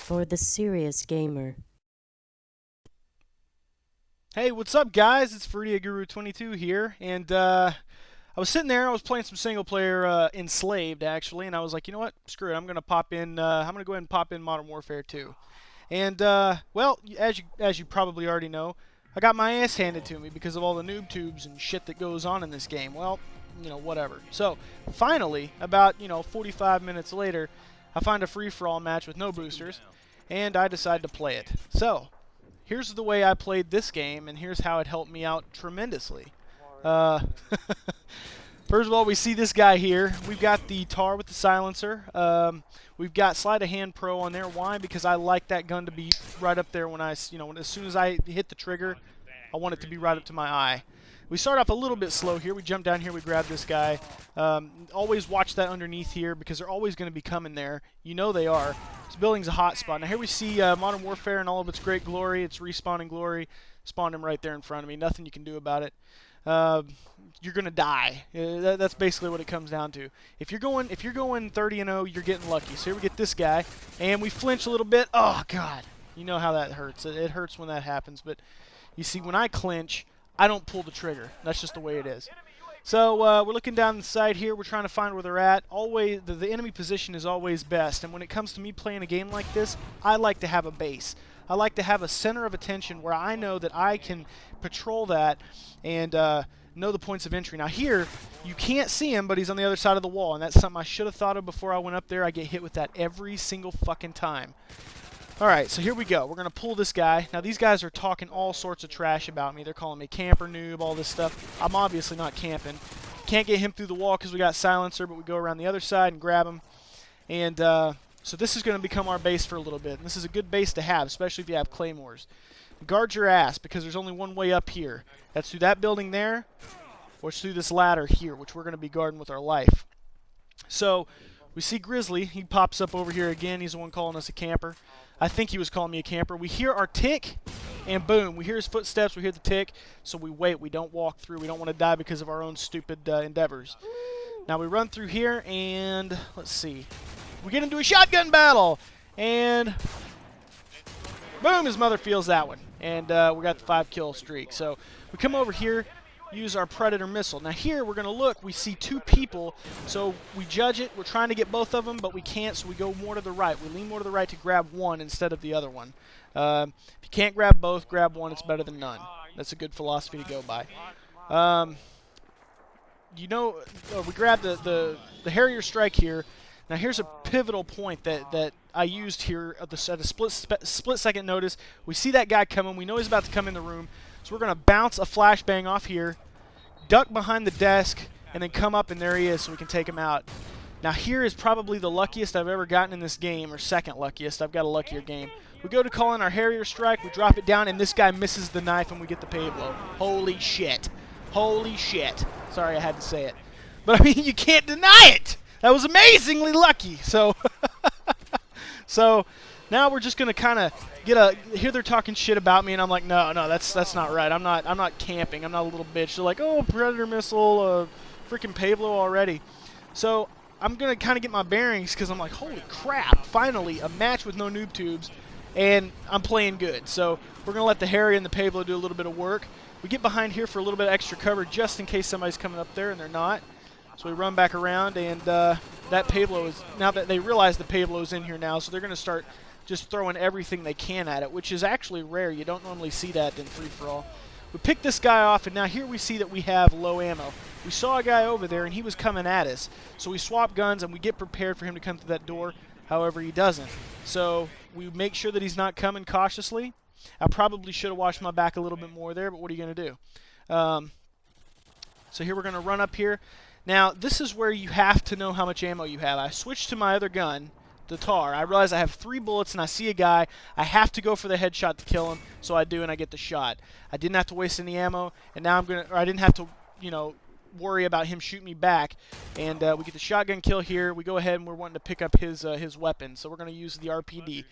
for the serious gamer. Hey, what's up, guys? It's Veridiyagooru22 here, and I was sitting there. I was playing some single player Enslaved, actually, and I was like, you know what? Screw it. I'm gonna pop in. I'm gonna go ahead and pop in Modern Warfare 2. And well, as you probably already know, I got my ass handed to me because of all the noob tubes and shit that goes on in this game. Well, whatever. So finally, about 45 minutes later, I find a free-for-all match with no boosters, and I decide to play it. So here's the way I played this game, and here's how it helped me out tremendously. First of all, we see this guy here. We've got the TAR with the silencer. We've got Sleight of Hand Pro on there. Why? Because I like that gun to be right up there when as soon as I hit the trigger, I want it to be right up to my eye. We start off a little bit slow here. We jump down here. We grab this guy. Always watch that underneath here because they're always going to be coming there. You know they are. This building's a hot spot. Now here we see Modern Warfare in all of its great glory. It's respawning glory. Spawned him right there in front of me. Nothing you can do about it. You're gonna die. That's basically what it comes down to. If you're going 30-0, you're getting lucky. So here we get this guy, and we flinch a little bit. Oh God, you know how that hurts. It hurts when that happens. But you see, when I clinch, I don't pull the trigger. That's just the way it is. So we're looking down the side here. We're trying to find where they're at. Always, the enemy position is always best. And when it comes to me playing a game like this, I like to have a base. I like to have a center of attention where I know that I can patrol that and know the points of entry. Now here, you can't see him, but he's on the other side of the wall, and that's something I should have thought of before I went up there. I get hit with that every single fucking time. Alright, so here we go. We're going to pull this guy. Now these guys are talking all sorts of trash about me. They're calling me camper noob, all this stuff. I'm obviously not camping. Can't get him through the wall because we got silencer, but we go around the other side and grab him. And so this is going to become our base for a little bit. And this is a good base to have, especially if you have claymores. Guard your ass, because there's only one way up here. That's through that building there, or it's through this ladder here, which we're going to be guarding with our life. So we see Grizzly. He pops up over here again. He's the one calling us a camper. I think he was calling me a camper. We hear our tick, and boom, we hear his footsteps, we hear the tick, so we wait. We don't walk through. We don't want to die because of our own stupid endeavors. Now we run through here, and let's see. We get into a shotgun battle, and boom, his mother feels that one. And we got the 5-kill streak. So we come over here, use our Predator missile. Now here we're going to look, we see two people, so we judge it. We're trying to get both of them, but we can't, so we go more to the right. We lean more to the right to grab one instead of the other one. If you can't grab both, grab one. It's better than none. That's a good philosophy to go by. We grab the Harrier strike here. Now here's a pivotal point that I used here at a split second notice. We see that guy coming. We know he's about to come in the room. So we're going to bounce a flashbang off here, duck behind the desk, and then come up, and there he is, so we can take him out. Now here is probably the luckiest I've ever gotten in this game, or second luckiest. I've got a luckier game. We go to call in our Harrier strike. We drop it down, and this guy misses the knife, and we get the payload. Holy shit. Holy shit. Sorry I had to say it. But, I mean, you can't deny it. That was amazingly lucky. So, so now we're just gonna kind of here they're talking shit about me, and I'm like, no, that's not right. I'm not camping. I'm not a little bitch. They're like, oh, Predator missile, freaking Pavlo already. So I'm gonna kind of get my bearings because I'm like, holy crap! Finally, a match with no noob tubes, and I'm playing good. So we're gonna let the Harry and the Pavlo do a little bit of work. We get behind here for a little bit of extra cover just in case somebody's coming up there, and they're not. So we run back around, and that Pavlo is, now that they realize the Pavlo's in here now, so they're going to start just throwing everything they can at it, which is actually rare. You don't normally see that in free-for-all. We pick this guy off, and now here we see that we have low ammo. We saw a guy over there, and he was coming at us. So we swap guns, and we get prepared for him to come through that door. However, he doesn't. So we make sure that he's not coming cautiously. I probably should have watched my back a little bit more there, but what are you going to do? So here we're going to run up here. Now, this is where you have to know how much ammo you have. I switched to my other gun, the TAR. I realize I have 3 bullets, and I see a guy. I have to go for the headshot to kill him, so I do, and I get the shot. I didn't have to waste any ammo, and now I didn't have to, worry about him shooting me back. And we get the shotgun kill here. We go ahead, and we're wanting to pick up his weapon, so we're going to use the RPD.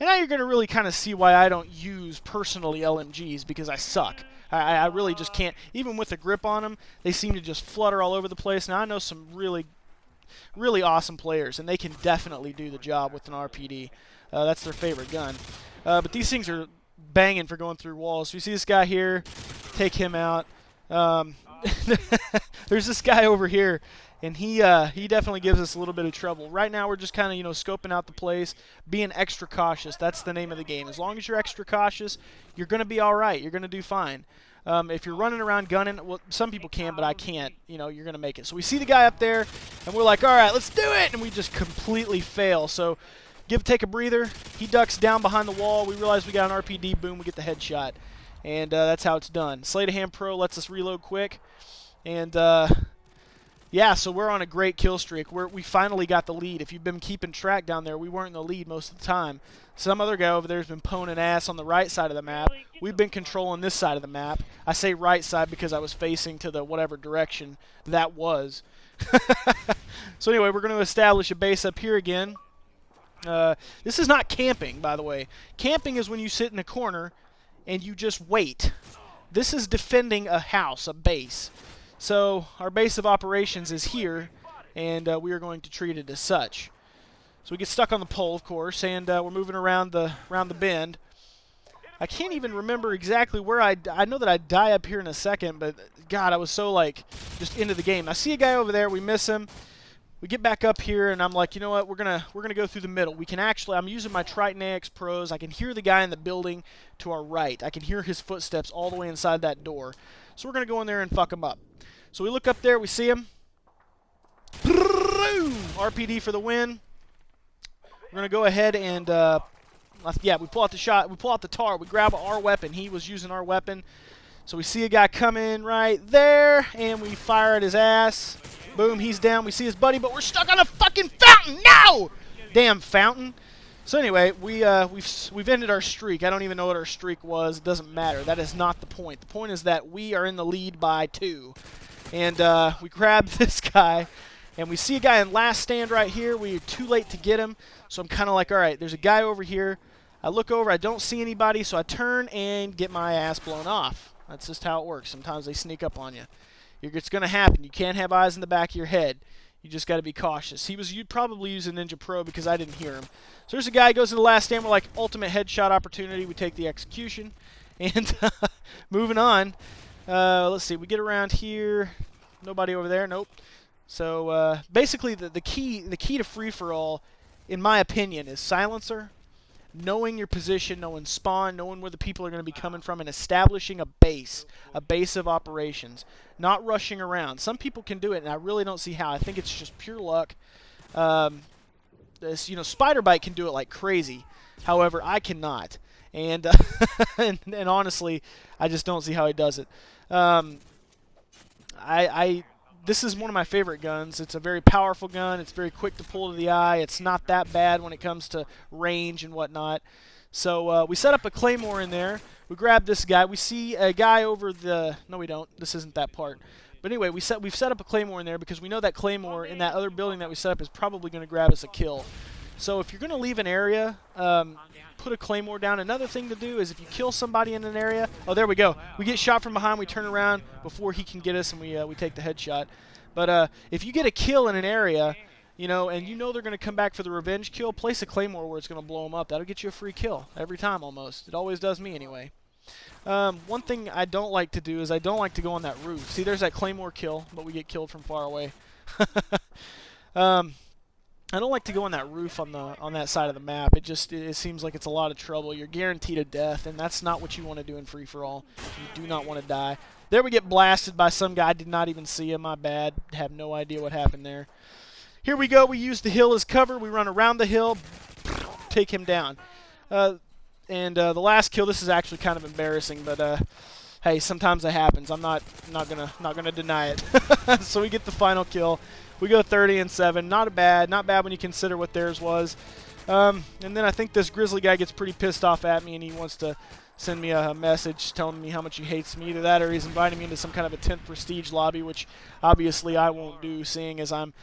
And now you're going to really kind of see why I don't use, personally, LMGs, because I suck. I really just can't. Even with a grip on them, they seem to just flutter all over the place. Now, I know some really really awesome players, and they can definitely do the job with an RPD. That's their favorite gun. But these things are banging for going through walls. So you see this guy here, take him out. There's this guy over here, and he definitely gives us a little bit of trouble. Right now we're just kind of, you know, scoping out the place, being extra cautious. That's the name of the game. As long as you're extra cautious, you're going to be all right. You're going to do fine. If you're running around gunning, well, some people can, but I can't. You know, you're going to make it. So we see the guy up there, and we're like, all right, let's do it, and we just completely fail. So take a breather. He ducks down behind the wall. We realize we got an RPD. Boom, we get the headshot. And that's how it's done. Sleight of Hand Pro lets us reload quick. And, yeah, so we're on a great kill streak. We finally got the lead. If you've been keeping track down there, we weren't in the lead most of the time. Some other guy over there has been poning ass on the right side of the map. We've been controlling this side of the map. I say right side because I was facing to the whatever direction that was. So anyway, we're going to establish a base up here again. This is not camping, by the way. Camping is when you sit in a corner and you just wait. This is defending a house, a base. So our base of operations is here, and we are going to treat it as such. So we get stuck on the pole, of course, and we're moving around the bend. I can't even remember exactly where I know that I'd die up here in a second, but God, I was so like just into the game. I see a guy over there. We miss him. We get back up here, and I'm like, you know what? We're gonna go through the middle. We can actually. I'm using my Triton AX Pros. I can hear the guy in the building to our right. I can hear his footsteps all the way inside that door. So we're gonna go in there and fuck him up. So we look up there. We see him. RPD for the win. We're gonna go ahead and yeah, we pull out the shot. We pull out the tar. We grab our weapon. He was using our weapon. So we see a guy coming right there, and we fire at his ass. Boom, he's down. We see his buddy, but we're stuck on a fucking fountain. No! Damn fountain. So anyway, we've ended our streak. I don't even know what our streak was. It doesn't matter. That is not the point. The point is that we are in the lead by 2. And we grab this guy, and we see a guy in last stand right here. We're too late to get him. So I'm kind of like, all right, there's a guy over here. I look over. I don't see anybody, so I turn and get my ass blown off. That's just how it works. Sometimes they sneak up on you. It's going to happen. You can't have eyes in the back of your head. You just got to be cautious. You'd probably use a Ninja Pro because I didn't hear him. So there's a guy who goes to the last stand. We're like, ultimate headshot opportunity. We take the execution. And moving on. Let's see. We get around here. Nobody over there. Nope. So basically the key to free-for-all, in my opinion, is silencer. Knowing your position, knowing spawn, knowing where the people are going to be coming from, and establishing a base of operations. Not rushing around. Some people can do it, and I really don't see how. I think it's just pure luck. Spider Bite can do it like crazy. However, I cannot. And, and honestly, I just don't see how he does it. This is one of my favorite guns. It's a very powerful gun. It's very quick to pull to the eye. It's not that bad when it comes to range and whatnot. So we set up a claymore in there. We grab this guy. We see a guy over the... No, we don't. This isn't that part. But anyway, we've set up a claymore in there because we know that claymore in that other building that we set up is probably going to grab us a kill. So if you're going to leave an area, put a claymore down. Another thing to do is if you kill somebody in an area... Oh, there we go. We get shot from behind. We turn around before he can get us, and we take the headshot. But if you get a kill in an area, and you know they're going to come back for the revenge kill, place a claymore where it's going to blow them up. That'll get you a free kill every time almost. It always does me anyway. One thing I don't like to do is I don't like to go on that roof. See, there's that claymore kill, but we get killed from far away. I don't like to go on that roof on that side of the map. It seems like it's a lot of trouble. You're guaranteed a death, and that's not what you want to do in free-for-all. You do not want to die. There we get blasted by some guy. I did not even see him. My bad. Have no idea what happened there. Here we go. We use the hill as cover. We run around the hill, take him down. And the last kill, this is actually kind of embarrassing, but hey, sometimes it happens. I'm not gonna deny it. So we get the final kill. We go 30-7. Not bad when you consider what theirs was. And then I think this grizzly guy gets pretty pissed off at me, and he wants to send me a message telling me how much he hates me. Either that or he's inviting me into some kind of a 10th prestige lobby, which obviously I won't do, seeing as I'm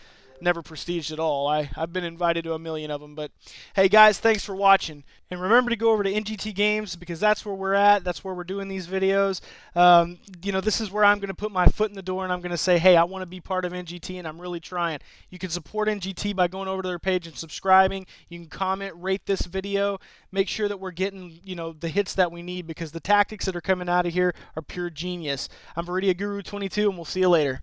never prestiged at all. I've been invited to a million of them. But hey guys, thanks for watching. And remember to go over to NGT Games, because that's where we're at. That's where we're doing these videos. You know, this is where I'm going to put my foot in the door and I'm going to say, hey, I want to be part of NGT, and I'm really trying. You can support NGT by going over to their page and subscribing. You can comment, rate this video. Make sure that we're getting, you know, the hits that we need, because the tactics that are coming out of here are pure genius. I'm Veridiyagooru22, and we'll see you later.